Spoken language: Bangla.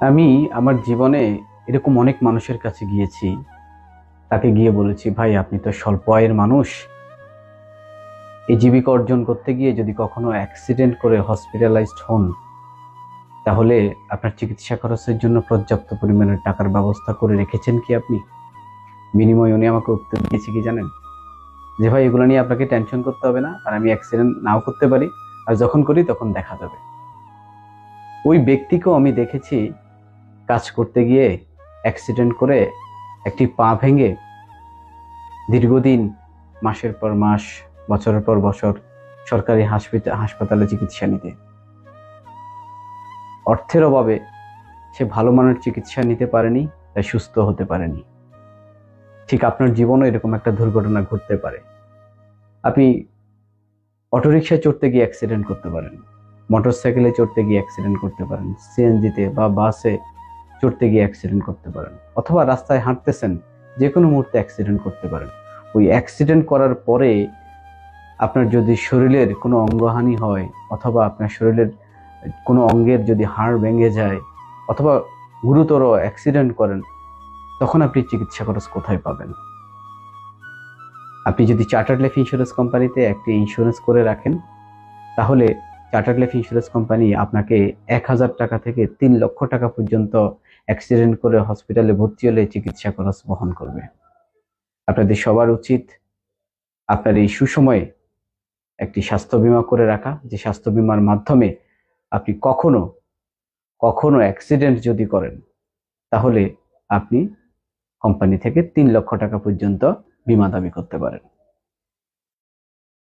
আমি আমার জীবনে এরকম অনেক মানুষের কাছে গিয়েছি। তাকে গিয়ে বলেছি, ভাই আপনি তো স্বল্প আয়ের মানুষ, এই জীবিকা অর্জন করতে গিয়ে যদি কখনো অ্যাক্সিডেন্ট করে হসপিটালাইজড হন, তাহলে আপনার চিকিৎসা খরচের জন্য পর্যাপ্ত পরিমাণের টাকার ব্যবস্থা করে রেখেছেন কি আপনি? বিনিময়ে উনি আমাকে উত্তর দিয়েছে কি জানেন? যে ভাই এগুলো নিয়ে আপনাকে টেনশন করতে হবে না, আর আমি অ্যাক্সিডেন্ট নাও করতে পারি, আর যখন করি তখন দেখা যাবে। ওই ব্যক্তিকেও আমি দেখেছি কাজ করতে গিয়ে অ্যাক্সিডেন্ট করে একটি পা ভেঙে দীর্ঘদিন, মাসের পর মাস, বছরের পর বছর সরকারি হাসপাতালে চিকিৎসা নিতে, অর্থের অভাবে সে ভালো মানের চিকিৎসা নিতে পারেনি, তাই সুস্থ হতে পারেনি। ঠিক আপনার জীবনও এরকম একটা দুর্ঘটনা ঘটতে পারে। আপনি অটোরিকশায় চড়তে গিয়ে অ্যাক্সিডেন্ট করতে পারেন, মোটরসাইকেলে চড়তে গিয়ে অ্যাক্সিডেন্ট করতে পারেন, সিএনজিতে বা বাসে চড়তে গিয়ে অ্যাক্সিডেন্ট করতে পারেন, অথবা রাস্তায় হাঁটতেছেন, যে কোনো মুহূর্তে অ্যাক্সিডেন্ট করতে পারেন। ওই অ্যাক্সিডেন্ট করার পরে আপনার যদি শরীরের কোনো অঙ্গহানি হয়, অথবা আপনার শরীরের কোনো অঙ্গের যদি হাড় ভেঙে যায়, অথবা গুরুতর অ্যাক্সিডেন্ট করেন, তখন আপনি চিকিৎসা খরচ কোথায় পাবেন? আপনি যদি চার্টার্ড লাইফ ইন্স্যুরেন্স কোম্পানিতে একটি ইন্স্যুরেন্স করে রাখেন, তাহলে চার্টার্ড লাইফ ইন্স্যুরেন্স কোম্পানি আপনাকে 1,000 টাকা থেকে 3 লক্ষ টাকা পর্যন্ত অ্যাক্সিডেন্ট করে হসপিটালে ভর্তি হলে চিকিৎসা খরচ বহন করবে। আপনাদের সবার উচিত আপনার এই সুসময়ে একটি স্বাস্থ্য বীমা করে রাখা, যে স্বাস্থ্য বীমার মাধ্যমে আপনি কখনো কখনো অ্যাক্সিডেন্ট যদি করেন, তাহলে আপনি কোম্পানি থেকে 3 লক্ষ টাকা পর্যন্ত বীমা দাবি করতে পারেন।